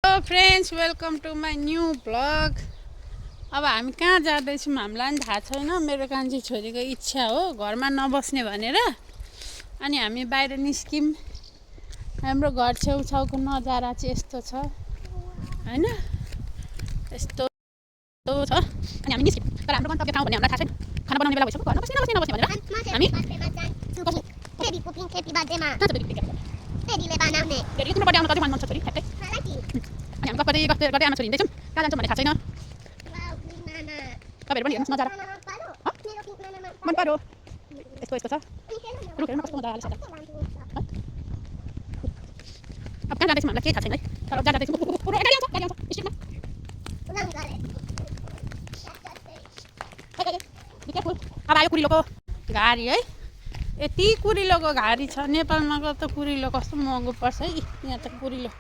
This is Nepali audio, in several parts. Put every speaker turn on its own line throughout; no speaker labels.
Friends welcome to my new blog. अब हामी कहाँ जाँदैछौँ हामीलाई पनि थाहा छैन। मेरो कान्छी छोरीको इच्छा हो घरमा नबस्ने भनेर। अनि हामी बाहिर निस्क्यौँ। हाम्रो घर छेउछाउको नजारा चाहिँ यस्तो छ होइन, यस्तो छ। अनि हामी निस्क्यौँ तर हाम्रो गन्तव्य ठाउँ भन्ने हामीलाई थाहा छैन। खाना बनाउने बेला भइसक्यो, घर नबस्ने भनेर हामी तिम्रो बर्थडे आउनु कति मन छ छोरी ठ्याक्कै। अनि हामी गफ गर्दै आमा छोरी हिँड्दैछौँ। कहाँ जान्छौँ भन्ने थाहा छैन। तपाईँहरू पनि हेर्नुहोस् नजारा मन पर्यो। यस्तो यस्तो छ रुखहरू कस्तो मजाले छ। अब कहाँ जाँदैछौँ हामीलाई केही थाहा छैन है। तर अब जाँदैछौँ गाडी आउँछ स्ट्रिटमा। अब आयो कुरिलोको गाडी है। यति कुरिलोको गाडी छ। नेपालमा त कुरिलो कस्तो महँगो पर्छ है। यहाँ त कुरिलो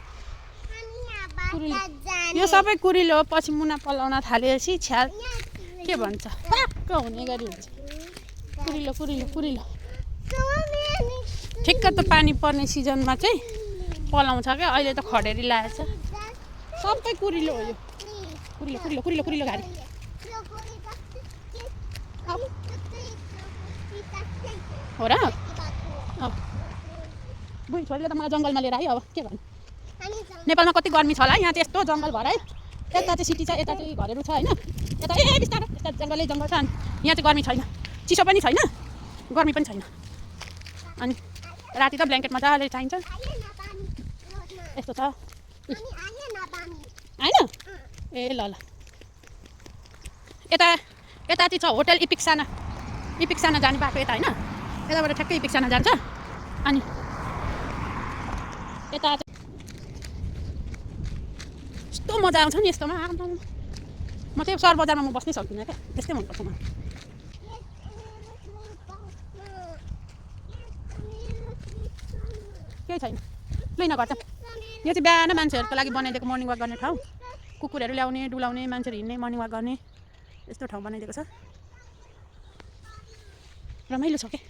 यो सबै कुरिलो हो। पछि मुना पलाउन थालेपछि छ्याल के भन्छ पाक्क हुने गरी हुन्छ। कुरिलो कुरिलो कुरिलो ठिक्क त पानी पर्ने सिजनमा चाहिँ पलाउँछ क्या। अहिले त खडेरी लागेको छ। सबै कुरिलो हो यो। कुरिलो कुरिलो कुरिलो कुरिलो गाडी हो र। बुढी छोरीले त मलाई जङ्गलमा लिएर आयो। अब के भन्नु, नेपालमा कति गर्मी छ होला। यहाँ चाहिँ यस्तो जङ्गल भएर है। यता चाहिँ सिटी छ, यता चाहिँ घरहरू छ होइन। यता बिस्तारो यता जङ्गलै जङ्गल छ। अनि यहाँ चाहिँ गर्मी छैन, चिसो पनि छैन, गर्मी पनि छैन। अनि राति त ब्ल्याङ्केट मजाले चाहिन्छ। यस्तो छ होइन। ए ल ल यता चाहिँ छ होटल इपिक्साना जाने बाटो यता होइन। यताबाट ठ्याक्कै इपिक्साना जान्छ। अनि यता यस्तो मजा आउँछ नि यस्तोमा। म चाहिँ सहर बजारमा म बस्नै सक्दिनँ क्या। त्यस्तै मनपर्छ मलाई। केही छैन लैन घर त। यो चाहिँ बिहान मान्छेहरूको लागि बनाइदिएको मर्निङ वाक गर्ने ठाउँ। कुकुरहरू ल्याउने डुलाउने मान्छेहरू हिँड्ने मर्निङ वाक गर्ने यस्तो ठाउँ बनाइदिएको छ। रमाइलो छ क्या।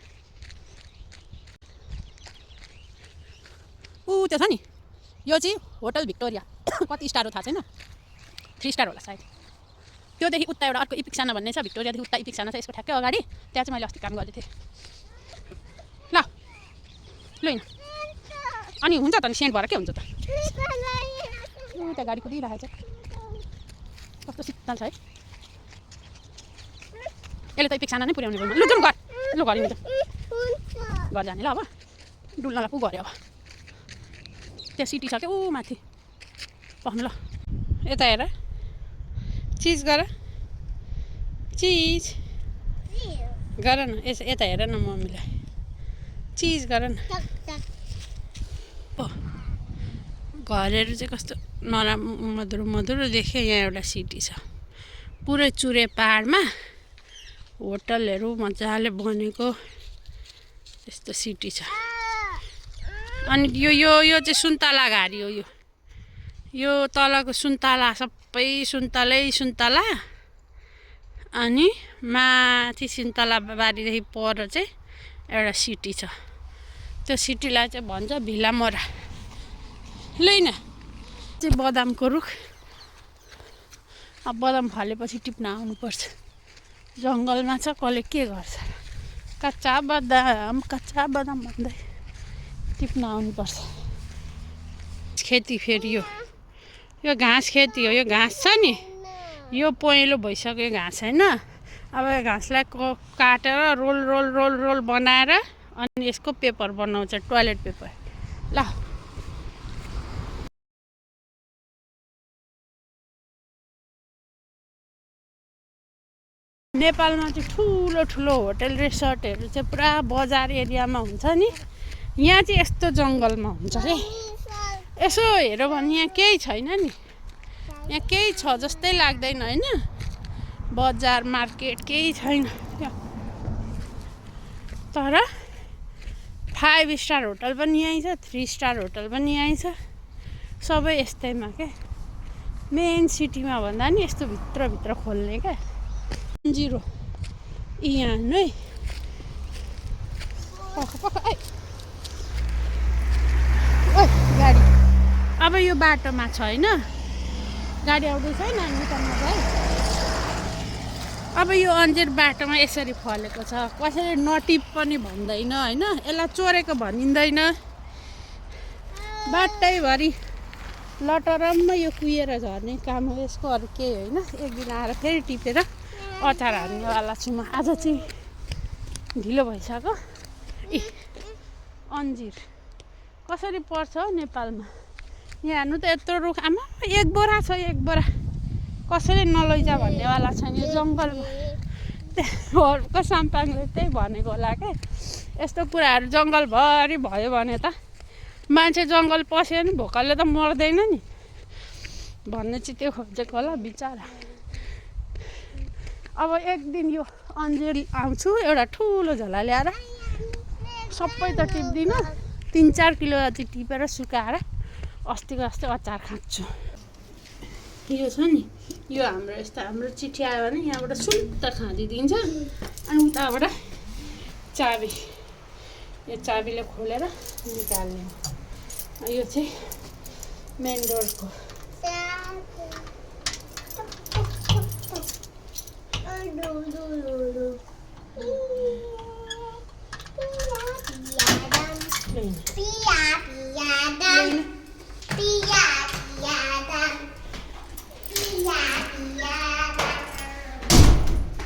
ऊ त्यो छ नि यो चाहिँ होटल भिक्टोरिया। कति स्टार हो थाहा छैन, 3 स्टार होला सायद। त्योदेखि उता एउटा अर्को इपिक्साना भन्ने छ। भिक्टोरियादेखि उता इपिक्साना छ। यसको ठ्याक्कै अगाडि त्यहाँ चाहिँ मैले अस्ति काम गर्दै थिएँ। ल लैन अनि हुन्छ त नि सेन्ट भएर के हुन्छ त। उता गाडी कुदिरहेको छ कस्तो शीतल छ है। यसले त इपिक्साना नै पुर्याउने भयो। लु जाउँ घर। लु घर हिँड्छ घर जाने ल। अब डुल्नलाई पो गऱ्यो। अब त्यहाँ सिटी छ क्या ऊ माथि पख्नु। ल यता हेर चिज गर चिज गर न। यता हेर न मम्मीलाई चिज गर न। घरहरू चाहिँ कस्तो मधुरो मधुरो देखेँ। यहाँ एउटा सिटी छ पुरै चुरे पाहाडमा होटलहरू मजाले बनेको यस्तो सिटी छ। अनि यो चाहिँ सुन्तला घारी हो। यो तलको सुन्तला सबै सुन्तला। अनि माथि सुन्तला बारीदेखि पर चाहिँ एउटा सिटी छ। त्यो सिटीलाई चाहिँ भन्छ भिलामोरा। लैन चाहिँ बदामको रुख। अब बदाम फलेपछि टिप्न आउनुपर्छ। जङ्गलमा छ कसले के गर्छ। कच्चा बदाम भन्दै टिप्न आउनुपर्छ। खेती फेरि यो घाँस खेती हो। यो घाँस छ नि यो पहेँलो भइसक्यो घाँस होइन। अब यो घाँसलाई काटेर रोल रोल रोल रोल बनाएर अनि यसको पेपर बनाउँछ टोयलेट पेपर। ल नेपालमा चाहिँ ठुलो ठुलो होटल रिसोर्टहरू चाहिँ पुरा बजार एरियामा हुन्छ नि। यहाँ चाहिँ यस्तो जङ्गलमा हुन्छ है। यसो हेऱ्यो भने यहाँ केही छैन नि। यहाँ केही छ जस्तै लाग्दैन होइन। बजार मार्केट केही छैन। तर 5 स्टार होटल पनि यहीँ छ, 3 स्टार होटल पनि यहीँ छ। सबै यस्तैमा क्या। मेन सिटीमा भन्दा नि यस्तो भित्रभित्र खोल्ने क्या। 0 यहाँ नै पख गाडी अब यो बाटोमा छ होइन, गाडी आउँदैछ है नानी उतामा है। अब यो अन्जिर बाटोमा यसरी फलेको छ, कसैले नटिप पनि भन्दैन होइन, यसलाई चोरेको भनिँदैन। बाटैभरि लटरम्म यो कुहिएर झर्ने काम हो यसको, अरू केही होइन। एक दिन आएर फेरि टिपेर अचार हाल्नेवाला छु म। आज चाहिँ ढिलो भइसक्यो। ए अन्जिर कसरी पर्छ हौ नेपालमा? यहाँ हेर्नु त यत्रो रुख, आमा एक बोरा छ, एक बोरा। कसैले नलैजा भन्नेवाला छैन यो जङ्गलमा। घरको साम्पाङले त्यही भनेको होला क्या, यस्तो कुराहरू जङ्गलभरि भयो भने त मान्छे जङ्गल पस्यो नि भोकलले त मर्दैन नि भन्ने चाहिँ त्यो खोजेको होला बिचरा। अब एक दिन यो अन्जिर आउँछु एउटा ठुलो झोला ल्याएर, सबै त टिप्दिनँ, 3-4 किलो जति टिपेर सुकाएर अस्तिको जस्तै अचार खान्छु। यो छ नि, यो हाम्रो यस्तो हाम्रो चिठी आयो भने यहाँबाट सुत्त खाँदिदिन्छ, अनि उताबाट चाबी, यो चाबीले खोलेर निकाल्ने हो। यो चाहिँ मेन डोरको।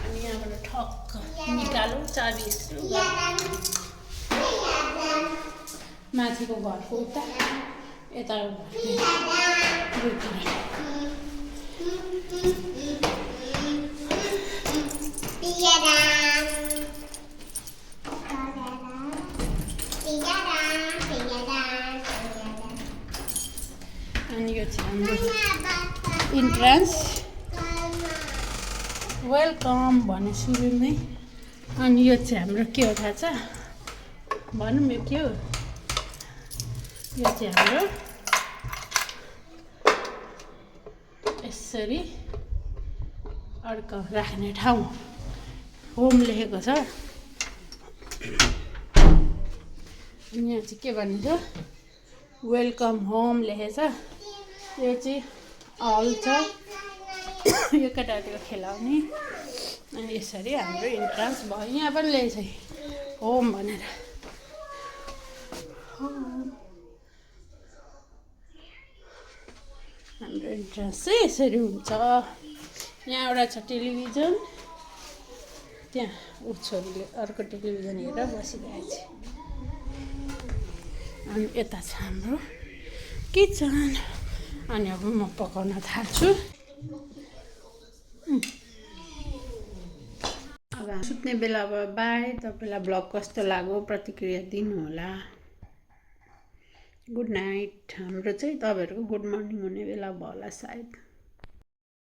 अनि यहाँबाट ठक्क निकालौँ चाबी, माथिको घरको उता यता अनि यो चाहिँ हाम्रो इन्ट्रान्स, वेलकम भने सुरुमै। अनि यो चाहिँ हाम्रो के हो थाहा छ भनौँ, यो के हो? यो चाहिँ हाम्रो यसरी अर्को राख्ने ठाउँ, होम लेखेको छ। यहाँ चाहिँ के भनिन्छ, वेलकम होम लेखेछ। यो चाहिँ हल छ, यो केटाकेटीको खेलाउने। अनि यसरी हाम्रो इन्ट्रान्स भयो। यहाँ पनि लेखेछ होम भनेर। हाम्रो इन्ट्रान्स चाहिँ यसरी हुन्छ। यहाँ एउटा छ टेलिभिजन, त्यहाँ ऊ छोरीले अर्को टेलिभिजन हेरेर बसिरहेको छ। अनि यता छ हाम्रो किचन। अनि अब म पकाउन थाल्छु। अब सुत्ने बेला अब बाई। तपाईँलाई ब्लग कस्तो लाग्यो प्रतिक्रिया दिनुहोला। Good night. हाम्रो चाहिँ तपाईँहरूको गुड मर्निङ हुने बेला भयो होला सायद।